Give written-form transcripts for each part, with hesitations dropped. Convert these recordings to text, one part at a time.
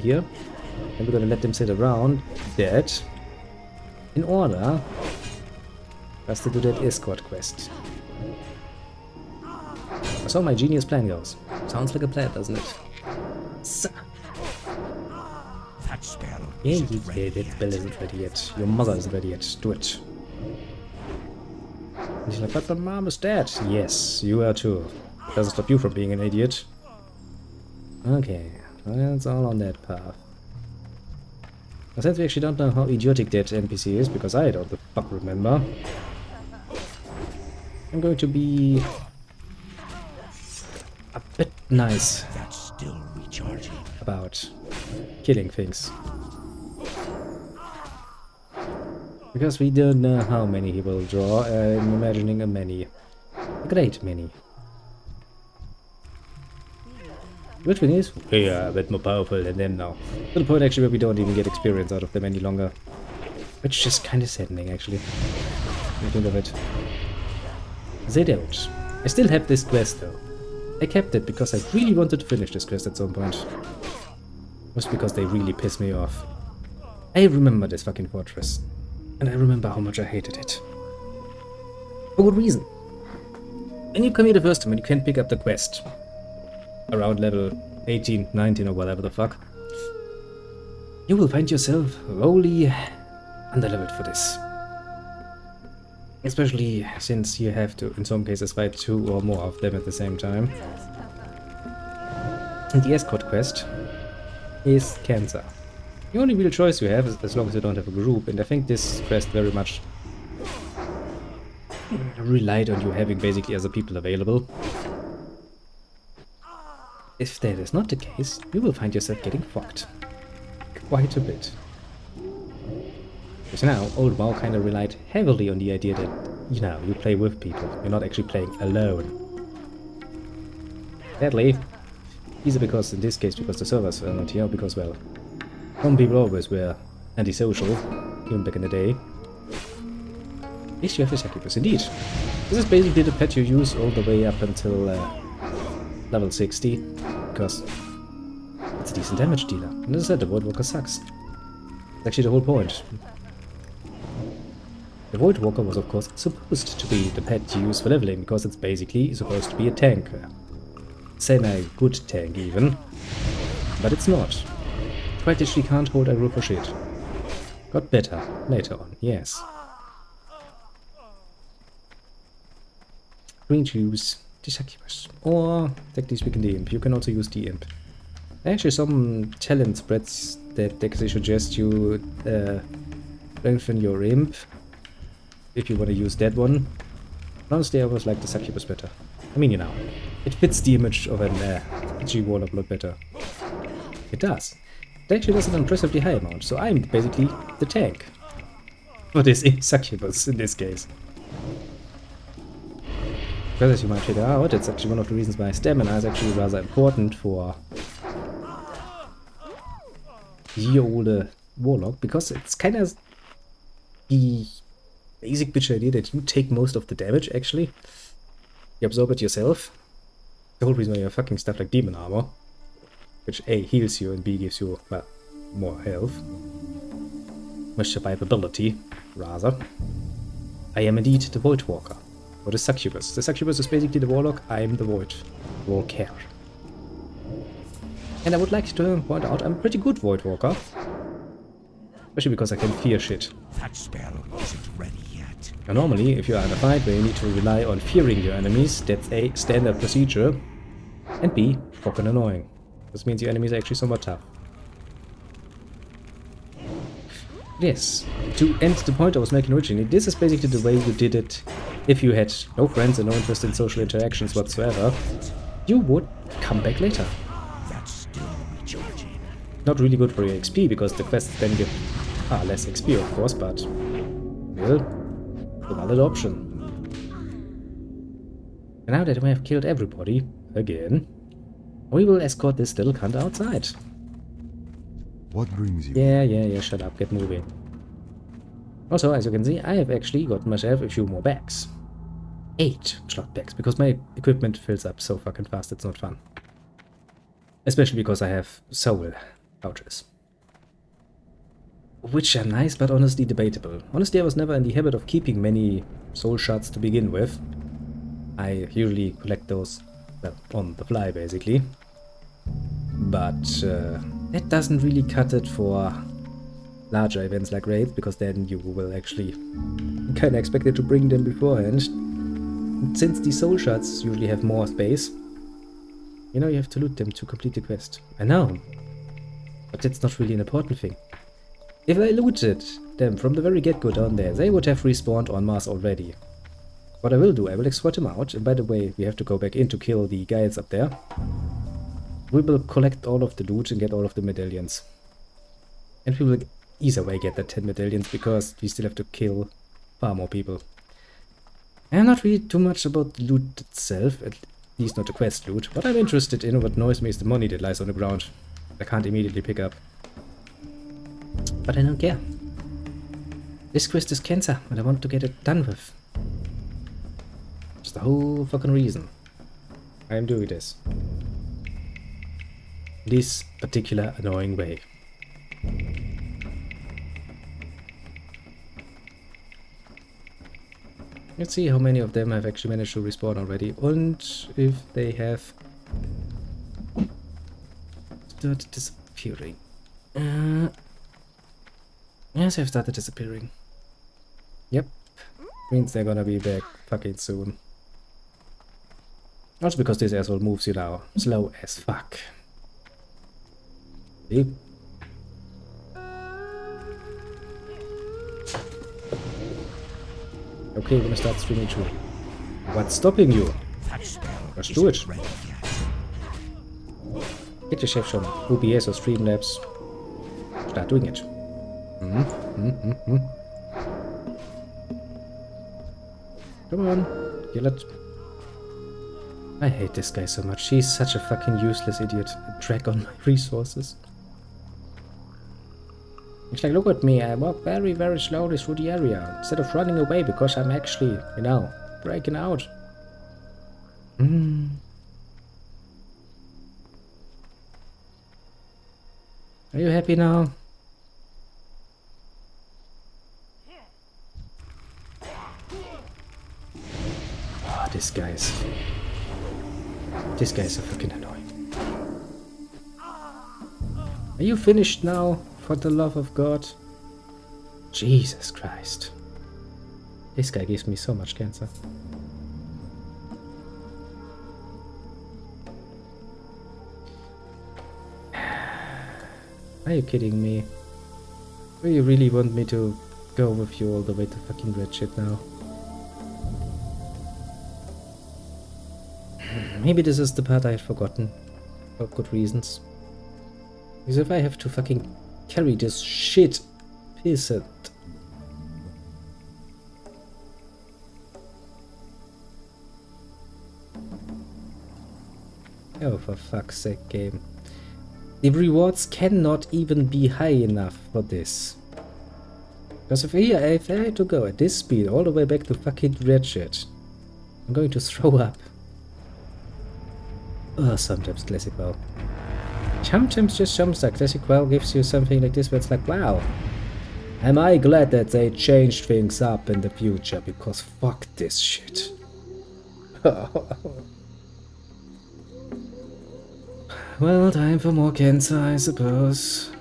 here. And we're gonna let them sit around dead. In order for us to do that escort quest. That's how my genius plan goes. Sounds like a plan, doesn't it? So. That spell Yeah, that spell isn't ready yet. Your mother isn't ready yet. Do it. He's like, but my mom is dead. Yes, you are too. Doesn't stop you from being an idiot. Okay, that's all on that path. Now, since we actually don't know how idiotic that NPC is, because I don't the fuck remember, I'm going to be a bit nice about killing things. Because we don't know how many he will draw. I'm imagining a many. A great many. Which one is? We are a bit more powerful than them now. To the point actually where we don't even get experience out of them any longer. Which is kind of saddening actually. When you think of it. They don't. I still have this quest though. I kept it because I really wanted to finish this quest at some point. Just because they really piss me off. I remember this fucking fortress. And I remember how much I hated it. For good reason. When you come here the first time and you can't pick up the quest around level 18, 19 or whatever the fuck, you will find yourself wholly underleveled for this. Especially since you have to, in some cases, fight 2 or more of them at the same time. And the escort quest is cancer. The only real choice you have is as long as you don't have a group, and I think this quest very much relied on you having basically other people available. If that is not the case, you will find yourself getting fucked. Quite a bit. Because now, Old WoW kind of relied heavily on the idea that, you know, you play with people, you're not actually playing alone. Sadly, either because, in this case, because the servers are not here, because, well, some people always were antisocial, even back in the day. At least you have a succubus, indeed. This is basically the pet you use all the way up until level 60, because it's a decent damage dealer. And as I said, the Void Walker sucks. That's actually the whole point. The Void Walker was of course supposed to be the pet you use for leveling, because it's basically supposed to be a tank. Semi-good tank even. But it's not. Quite literally can't hold aggro for shit. Got better later on, yes. Green use the succubus. Or, technically speaking, the imp. You can also use the imp. Actually, some talent spreads that actually suggest you strengthen your imp if you want to use that one. Honestly, I always like the succubus better. I mean, you know, it fits the image of an PG warlock a lot better. It does. It actually does an impressively high amount, so I'm basically the tank. For this succubus in this case. Because as you might figure out, it's actually one of the reasons why stamina is actually rather important for the old warlock, because it's kind of the basic bitch idea that you take most of the damage actually. You absorb it yourself. The whole reason why you're fucking stuff like demon armor, which A heals you and B gives you, well, more health. More survivability, rather. I am indeed the Void Walker. Or the Succubus. The Succubus is basically the Warlock, I am the Void Walker. And I would like to point out I'm a pretty good Void Walker. Especially because I can fear shit. That spell isn't ready yet. Now normally, if you are in a fight where you need to rely on fearing your enemies, that's A, standard procedure, and B, fucking annoying. This means your enemies are actually somewhat tough. Yes, to end the point I was making originally, this is basically the way you did it if you had no friends and no interest in social interactions whatsoever. You would come back later. That's still recharging. Not really good for your XP, because the quests then give less XP of course, but still a valid option. And now that we have killed everybody, again, we will escort this little cunt outside. What brings you? Yeah, shut up, get moving. Also, as you can see, I have actually got myself a few more bags. 8 slot bags, because my equipment fills up so fucking fast, it's not fun. Especially because I have soul pouches. Which are nice, but honestly debatable. Honestly, I was never in the habit of keeping many soul shards to begin with. I usually collect those, well, on the fly, basically. But that doesn't really cut it for larger events like raids, because then you will actually kinda expected to bring them beforehand. And since the soul shards usually have more space, you know, you have to loot them to complete the quest. I know, but that's not really an important thing. If I looted them from the very get-go down there, they would have respawned en masse already. What I will do, I will escort them out, and by the way, we have to go back in to kill the guys up there. We will collect all of the loot and get all of the medallions. And we will either way get that 10 medallions, because we still have to kill far more people. I'm not really too much about the loot itself, at least not the quest loot. What I'm interested in, what annoys me, is the money that lies on the ground. I can't immediately pick up. But I don't care. This quest is cancer, and I want to get it done with. That's the whole fucking reason I am doing this. This particular annoying way. Let's see how many of them have actually managed to respawn already, and if they have started disappearing. Yes, they've started disappearing. Yep. Means they're gonna be back fucking soon. Also because this asshole moves, you know, slow as fuck. See? Okay, we're gonna start streaming too. What's stopping you? Let's do it. Get your chef schon. OBS or Streamlabs. Start doing it. Come on, kill it. I hate this guy so much. He's such a fucking useless idiot. A drag on my resources. It's like, look at me, I walk very, very slowly through the area, instead of running away because I'm actually, you know, breaking out. Are you happy now? Oh, this guy's so fucking annoying. Are you finished now? For the love of God. Jesus Christ. This guy gives me so much cancer. Are you kidding me? Do you really want me to go with you all the way to fucking red shit now? Maybe this is the part I had forgotten. For good reasons. Because if I have to fucking carry this shit, piss it. Oh, for fuck's sake, game. The rewards cannot even be high enough for this. Because if I had to go at this speed all the way back to fucking red shit, I'm going to throw up. Oh, sometimes classic WoW. Sometimes just Jumpstart Classic WoW gives you something like this where it's like, wow, am I glad that they changed things up in the future, because fuck this shit. Well, time for more cancer, I suppose.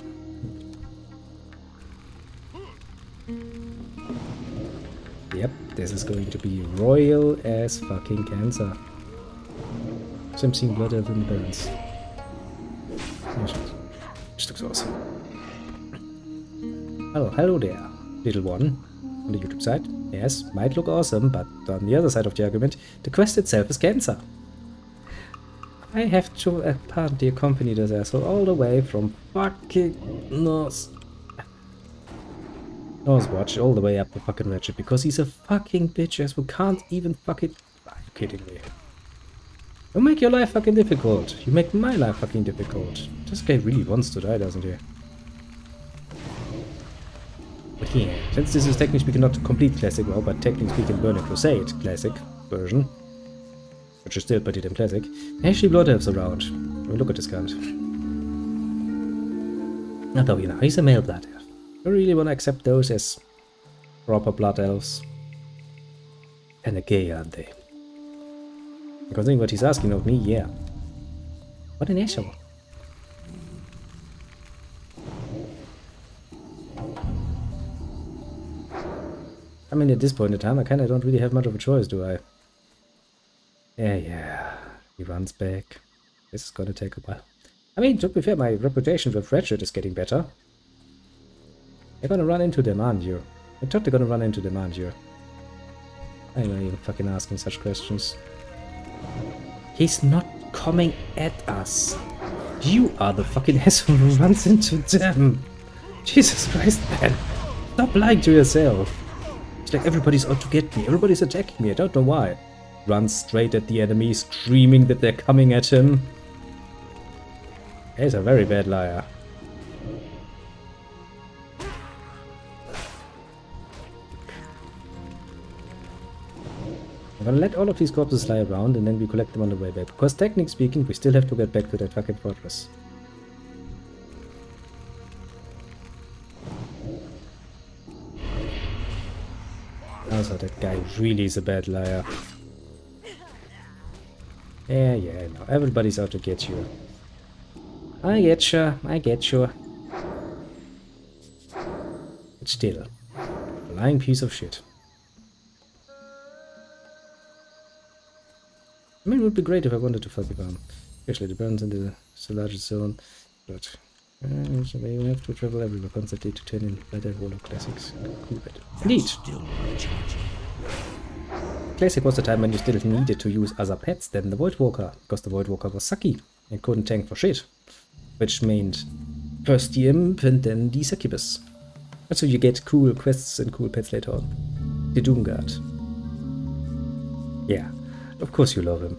Yep, this is going to be royal as fucking cancer. So I'm seeing blood in the balance. This looks awesome. Oh, hello there, little one. On the YouTube side, yes, might look awesome, but on the other side of the argument, the quest itself is cancer. I have to apparently accompany this asshole all the way from fucking Northwatch all the way up the fucking Ratchet, because he's a fucking bitch ass who can't even fucking... Are you kidding me? You make your life fucking difficult. You make my life fucking difficult. This guy really wants to die, doesn't he? But yeah, since this is technically speaking not a complete classic WoW, but technically speaking Burning Crusade classic version, which is still pretty damn classic, actually blood elves around. I mean, look at this cunt. Although, you know, he's a male blood elf. I really want to accept those as proper blood elves. Kinda gay, aren't they? Considering what he's asking of me, yeah. What an asshole. I mean, at this point in time, I kinda don't really have much of a choice, do I? Yeah. He runs back. This is gonna take a while. I mean, to be fair, my reputation with Ratchet is getting better. They're gonna run into them, aren't you? I thought they're gonna run into them, aren't you? I'm not even fucking asking such questions. He's not coming at us. You are the fucking asshole who runs into them. Jesus Christ, man. Stop lying to yourself. It's like everybody's out to get me. Everybody's attacking me. I don't know why. Runs straight at the enemy, screaming that they're coming at him. He's a very bad liar. I'm gonna let all of these corpses lie around and then we collect them on the way back. Because technically speaking, we still have to get back to that fucking fortress. Also, that guy really is a bad liar. Yeah, no, everybody's out to get you. I get you. But still, a lying piece of shit. I mean, it would be great if I wanted to fuck it on. Especially the burns in the largest zone, but so you have to travel everywhere constantly to turn in better Warlock Classics. Cool bit. Indeed! Classic was the time when you still needed to use other pets than the Void Walker, because the Void Walker was sucky and couldn't tank for shit. Which meant first the Imp and then the Succubus. Also you get cool quests and cool pets later on. The Doomguard. Yeah, of course you love him.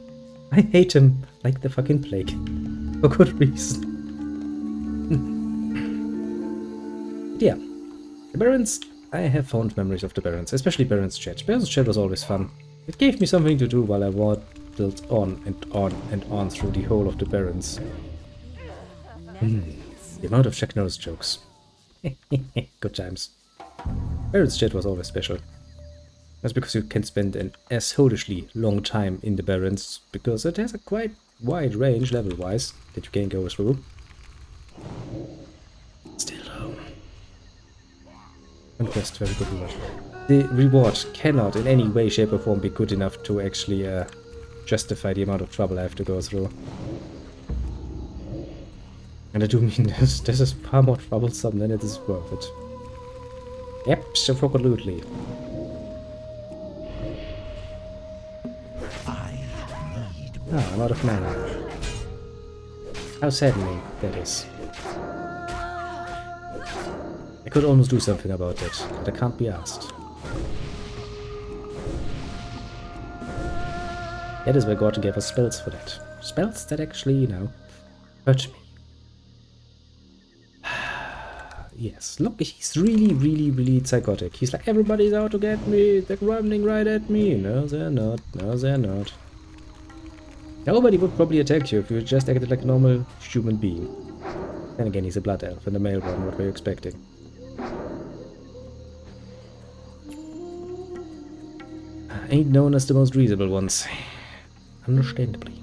I hate him like the fucking plague. For good reason. Yeah. The Barons, I have fond memories of the Barons, especially Barons Chat. Barons Chat was always fun. It gave me something to do while I waddled on and on and on through the whole of the Barons. The amount of Chuck Norris jokes. Good times. Barons Chat was always special. That's because you can spend an assholishly long time in the Barons, because it has a quite wide range level-wise that you can go through. Still home. One quest, very good reward. The reward cannot in any way, shape or form be good enough to actually justify the amount of trouble I have to go through. And I do mean this is far more troublesome than it is worth it. Yep, absolutely. I'm out of mana. How saddening that is. I could almost do something about that, but I can't be asked. That is why God gave us spells for that. Spells that actually, you know, hurt me. Yes, look, he's really psychotic. He's like, everybody's out to get me, they're running right at me. No, they're not. No, they're not. Nobody would probably attack you if you just acted like a normal human being. Then again, he's a blood elf and a male one, what were you expecting? Ain't known as the most reasonable ones. Understandably.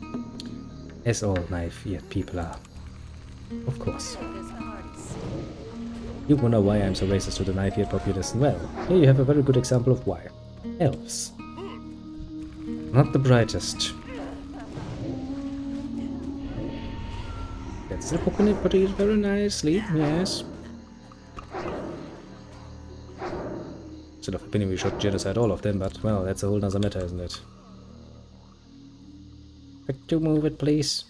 As all knife-eared people are. Of course. You wonder why I'm so racist to the knife-eared populace. Well, here you have a very good example of why. Elves. Not the brightest. That's the coconut potato very nicely, yes. Instead of opinion we should genocide all of them, but well, that's a whole nother matter, isn't it? Could you move it, please?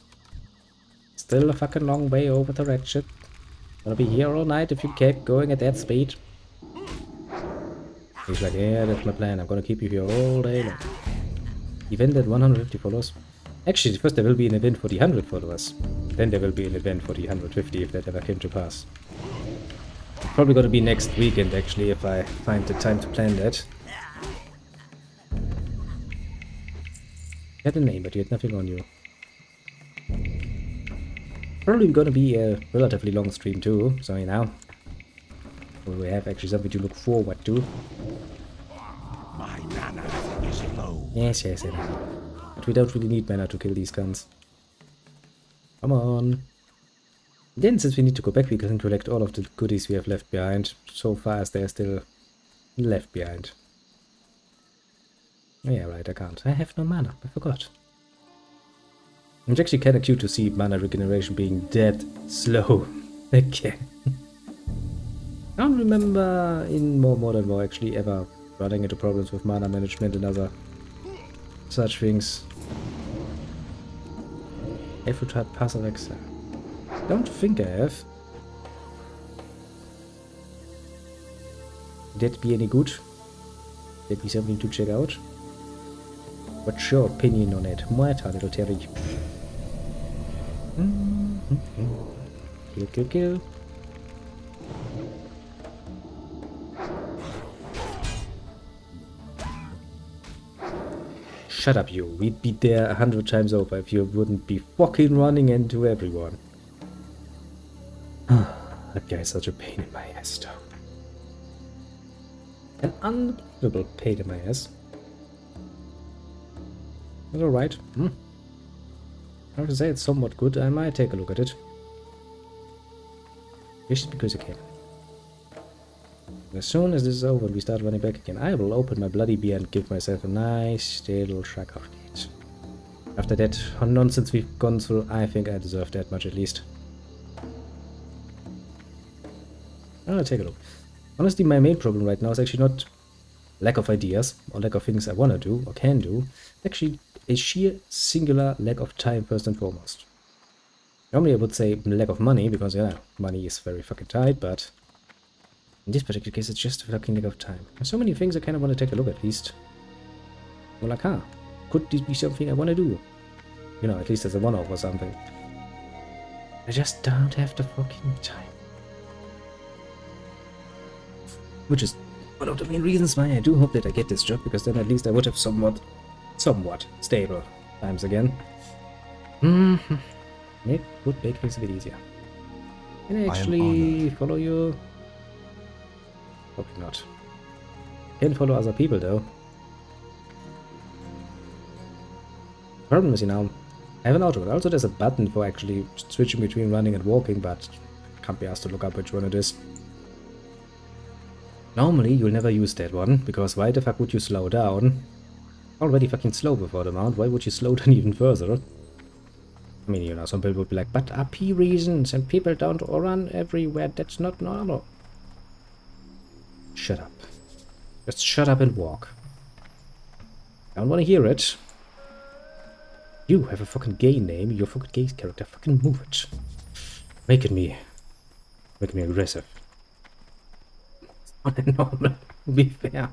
Still a fucking long way over the Ratchet. Gonna be here all night if you keep going at that speed. He's like, yeah, that's my plan. I'm gonna keep you here all day long. Event at 150 followers. Actually, first there will be an event for the 100 followers. Then there will be an event for the 150 if that ever came to pass. Probably gonna be next weekend actually if I find the time to plan that. You had a name, but you had nothing on you. Probably gonna be a relatively long stream too, so you know. We have actually something to look forward to. My mana is low. Yes, yes, I know. But we don't really need mana to kill these guns. Come on. Then, since we need to go back, we can collect all of the goodies we have left behind, so far as they're still left behind. Oh, yeah, right, I can't. I have no mana, I forgot. It's actually kinda cute to see mana regeneration being dead slow again. I don't remember in more Modern War actually ever running into problems with mana management and other such things. Have you tried Pass of Exile? Don't think I have. Would that be any good? Would that be something to check out? What's your opinion on it? Muerta, little Terry. Kill, kill, kill. Shut up, you. We'd be there 100 times over if you wouldn't be fucking running into everyone. That guy's such a pain in my ass, though. An unbelievable pain in my ass. That's alright. I have to say it's somewhat good. I might take a look at it. Just because I can. As soon as this is over and we start running back again, I will open my bloody beer and give myself a nice little shrug of it. After that nonsense we've gone through, I think I deserve that much at least. I'll take a look. Honestly, my main problem right now is actually not lack of ideas or lack of things I want to do or can do. Actually, a sheer singular lack of time first and foremost. Normally I would say lack of money, because yeah, money is very fucking tight, but in this particular case it's just a fucking lack of time. There's so many things I kind of want to take a look at least. Well, like, could this be something I want to do? You know, at least as a one-off or something. I just don't have the fucking time. Which is one of the main reasons why I do hope that I get this job, because then at least I would have somewhat stable times again. It would make things a bit easier. Can I actually follow you? Probably not. Can follow other people though. Problem is, you know, I have an auto. Also, there's a button for actually switching between running and walking, but can't be asked to look up which one it is. Normally, you'll never use that one, because why the fuck would you slow down? Already fucking slow before the mount, why would you slow down even further? I mean, you know, some people would be like, but RP reasons and people don't run everywhere, that's not normal. Shut up. Just shut up and walk. I don't want to hear it. You have a fucking gay name, you're a fucking gay character, fucking move it. Making me aggressive. On a normal, to be fair.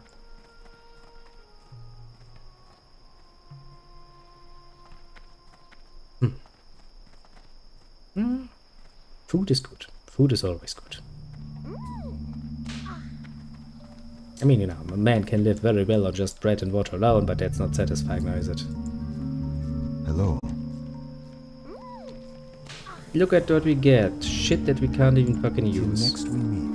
Food is good. Food is always good. I mean, you know, a man can live very well on just bread and water alone, but that's not satisfying now, is it? Hello. Look at what we get. Shit that we can't even fucking use. Next we meet.